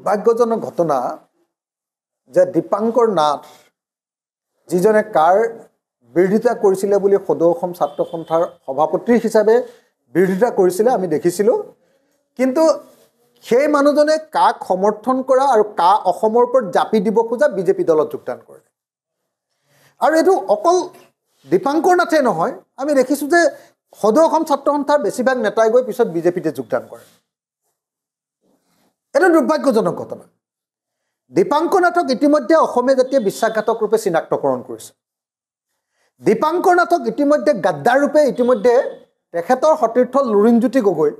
দুৰ্ভাগ্যজনক ঘটনা যে দীপাংকৰ নাথ যিজনে কাৰ বিৰোধিতা কৰিছিলে বুলি সদৌ অসম ছাত্ৰ সন্থাৰ সভাপতি হিচাপে বিৰোধিতা কৰিছিলে আমি দেখিছিলোঁ কিন্তু সেই মানুহজনে কাক সমৰ্থন কৰা আৰু কা অসমৰ ওপৰত জাপি দিব খোজা বিজেপি দলত যোগদান কৰে আৰু এইটো অকল দীপাংকৰ নাথে নহয় আমি দেখিছোঁ যে সদৌ অসম ছাত্ৰ সন্থাৰ বেছিভাগ নেতাই গৈ পিছত বিজেপিতে যোগদান কৰে এটা দুৰ্ভাগ্যজনক ঘটনা দীপাংকৰ নাথক ইতিমধ্যে অসমীয়া জাতিয়ে বিশ্বাসঘাতক ৰূপে চিনাক্তকৰণ কৰিছে দীপাংকৰ নাথক ইতিমধ্যে গাদ্দাৰ ৰূপে ইতিমধ্যে তেখেতৰ সতীৰ্থ লুৰিণজ্যোতি গগৈ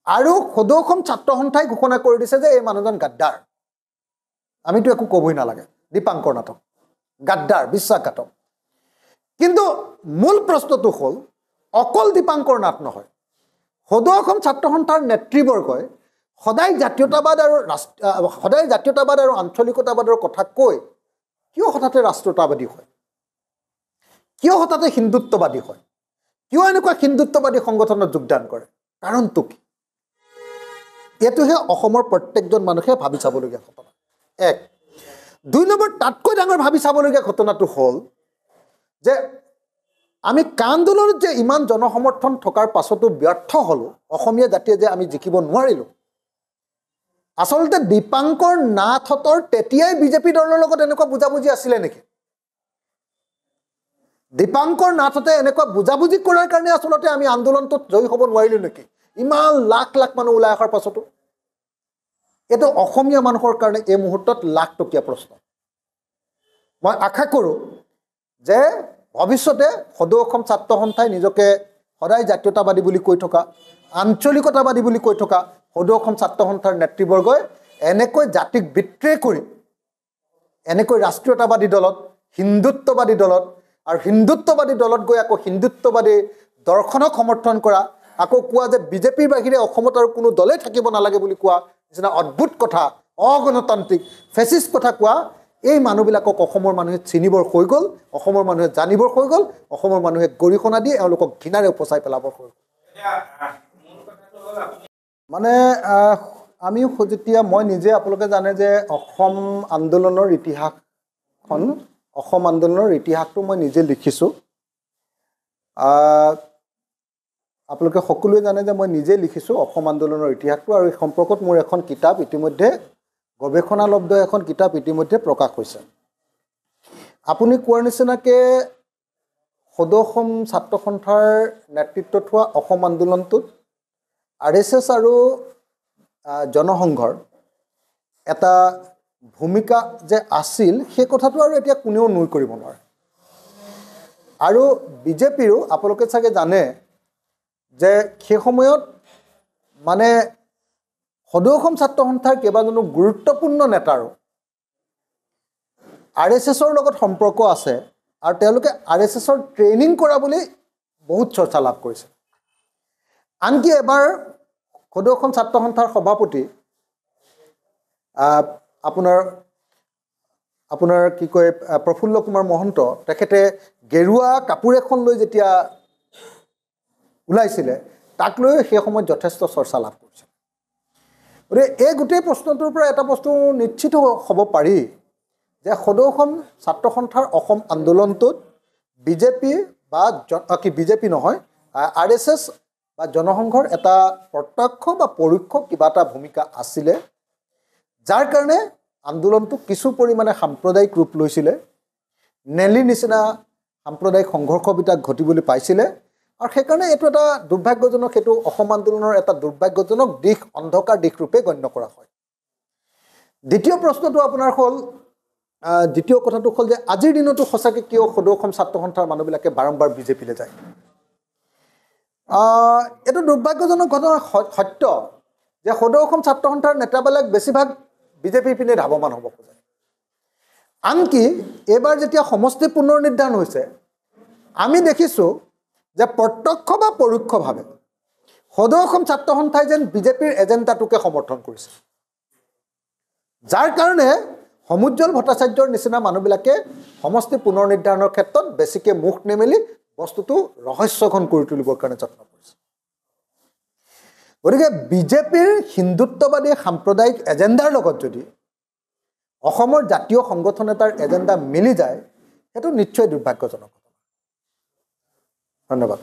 আৰু সদৌ অসম ছাত্ৰ সন্থাই ঘোষণা কৰি দিছে যে এই মানুহজন গাদ্দাৰ আমিতো একো ক'বই নালাগে দীপাংকৰ নাথক গাদ্দাৰ বিশ্বাসঘাতক কিন্তু মূল প্ৰশ্নটো হ'ল অকল দীপাংকৰ নাথ নহয় সদৌ অসম ছাত্ৰ সন্থাৰ নেতৃবৰ্গই সদায় জাতীয়তাবাদ আৰু আঞ্চলিকতাবাদৰ কথা কৈ কিয় হঠাতে ৰাষ্ট্ৰীয়তাবাদী হয় কিয় হঠাতে হিন্দুত্ববাদী হয় কিয় এনেকুৱা হিন্দুত্ববাদী সংগঠনত যোগদান কৰে কাৰণটো কি এটোহে অসমৰ প্ৰত্যেকজন মানুহে ভাবি চাবলগীয়া ঘটনা এক দুই নম্বৰ তাতকৈ ডাঙৰ ভাবি চাবলগীয়া ঘটনাটো হ'ল যে আমি কা আন্দোলনত যে ইমান জনসমৰ্থন থকাৰ পাছতো ব্যৰ্থ হ'লো অসমীয়া জাতিয়ে যে আমি জিকিব নোৱাৰিলোঁ আচলতে দীপাংকৰ নাথৰ তেতিয়াই বিজেপি দলৰ লগত এনেকুৱা বুজাবুজি আছিলে নেকি দীপাংকৰ নাথতে এনেকুৱা বুজাবুজি কৰাৰ কাৰণে আচলতে আমি আন্দোলনটোত জয়ী হ'ব নোৱাৰিলোঁ নেকি ইমান লাখ লাখ মানুহ ওলাই অহাৰ পাছতো এইটো অসমীয়া মানুহৰ কাৰণে এই মুহূৰ্তত লাখ টকীয়া প্ৰশ্ন মই আশা কৰোঁ যে ভৱিষ্যতে সদৌ অসম ছাত্ৰ সন্থাই নিজকে সদায় জাতীয়তাবাদী বুলি কৈ থকা আঞ্চলিকতাবাদী বুলি কৈ থকা সদৌ অসম ছাত্ৰ সন্থাৰ নেতৃবৰ্গই এনেকৈ জাতিক বিত্ৰে কৰি এনেকৈ ৰাষ্ট্ৰীয়তাবাদী দলত হিন্দুত্ববাদী দলত আৰু হিন্দুত্ববাদী দলত গৈ আকৌ হিন্দুত্ববাদী দৰ্শনক সমৰ্থন কৰা আকৌ কোৱা যে বিজেপিৰ বাহিৰে অসমত আৰু কোনো দলে থাকিব নালাগে বুলি কোৱা যেনে অদ্ভুত কথা অগণতান্ত্ৰিক ফেচিষ্ট কথা কোৱা এই মানুহবিলাকক অসমৰ মানুহে চিনিবৰ হৈ গ'ল অসমৰ মানুহে জানিবৰ হৈ গ'ল অসমৰ মানুহে গৰিহণা দি এওঁলোকক ঘৃণাৰে উপচাই পেলাবৰ হৈ গ'ল মানে আমি যেতিয়া মই নিজে আপোনালোকে জানে যে অসম আন্দোলনৰ ইতিহাসটো মই নিজে লিখিছোঁ আপোনালোকে সকলোৱে জানে যে মই নিজে লিখিছোঁ অসম আন্দোলনৰ ইতিহাসটো আৰু এই সম্পৰ্কত মোৰ এখন কিতাপ ইতিমধ্যে গৱেষণালব্ধ এখন কিতাপ ইতিমধ্যে প্ৰকাশ হৈছে আপুনি কোৱাৰ নিচিনাকৈ সদৌ অসম ছাত্ৰ সন্থাৰ নেতৃত্বত হোৱা অসম আন্দোলনটোত RSS আৰু জনসংঘৰ এটা ভূমিকা যে আছিল সেই কথাটো আৰু এতিয়া কোনেও নুই কৰিব নোৱাৰে আৰু বিজেপিৰো আপোনালোকে চাগে জানে যে সেই সময়ত মানে সদৌ অসম ছাত্ৰ সন্থাৰ কেইবাজনো গুৰুত্বপূৰ্ণ নেতাৰো RSSৰ লগত সম্পৰ্ক আছে আৰু তেওঁলোকে RSSৰ ট্ৰেইনিং কৰা বুলি বহুত চৰ্চা লাভ কৰিছে আনকি এবাৰ সদৌ অসম ছাত্ৰ সন্থাৰ সভাপতি আপোনাৰ কি কয় প্ৰফুল্ল কুমাৰ মহন্ত তেখেতে গেৰুৱা কাপোৰ এখন লৈ যেতিয়া ওলাইছিলে তাক লৈ সেই সময়ত যথেষ্ট চৰ্চা লাভ কৰিছে গতিকে এই গোটেই প্ৰশ্নটোৰ পৰা এটা বস্তু নিশ্চিত হ'ব পাৰি যে সদৌ অসম ছাত্ৰ সন্থাৰ অসম আন্দোলনটোত বিজেপি নহয় RSS বা জনসংঘৰ এটা প্ৰত্যক্ষ বা পৰোক্ষ কিবা এটা ভূমিকা আছিলে যাৰ কাৰণে আন্দোলনটো কিছু পৰিমাণে সাম্প্ৰদায়িক ৰূপ লৈছিলে নেলিৰ নিচিনা সাম্প্ৰদায়িক সংঘৰ্ষবিলাক ঘটিবলৈ পাইছিলে আৰু সেইকাৰণে এইটো এটা দুৰ্ভাগ্যজনক সেইটো অসম আন্দোলনৰ এটা দুৰ্ভাগ্যজনক দিশ অন্ধকাৰ দিশ ৰূপে গণ্য কৰা হয় দ্বিতীয় প্ৰশ্নটো আপোনাৰ হ'ল দ্বিতীয় কথাটো হ'ল যে আজিৰ দিনতো সঁচাকৈ কিয় সদৌ অসম ছাত্ৰ সন্থাৰ মানুহবিলাকে বাৰম্বাৰ বিজেপিলৈ যায় এইটো দুৰ্ভাগ্যজনক ঘটনা সত্য যে সদৌ অসম ছাত্ৰ সন্থাৰ নেতাবিলাক বেছিভাগ বিজেপিৰ পিনে ধাৱমান হ'ব খোজে আনকি এইবাৰ যেতিয়া সমষ্টি পুনৰ নিৰ্ধাৰণ হৈছে আমি দেখিছোঁ যে প্ৰত্যক্ষ বা পৰোক্ষভাৱে সদৌ অসম ছাত্ৰ সন্থাই যেন বিজেপিৰ এজেণ্ডাটোকে সমৰ্থন কৰিছে যাৰ কাৰণে সমুজ্জ্বল ভট্টাচাৰ্যৰ নিচিনা মানুহবিলাকে সমষ্টি পুনৰ নিৰ্ধাৰণৰ ক্ষেত্ৰত বেছিকৈ মুখ নেমেলি বস্তুটো ৰহস্যঘন কৰি তুলিবৰ কাৰণে যত্ন কৰিছে গতিকে বিজেপিৰ হিন্দুত্ববাদী সাম্প্ৰদায়িক এজেণ্ডাৰ লগত যদি অসমৰ জাতীয় সংগঠন এটাৰ এজেণ্ডা মিলি যায় সেইটো নিশ্চয় দুৰ্ভাগ্যজনক। ধন্যবাদ।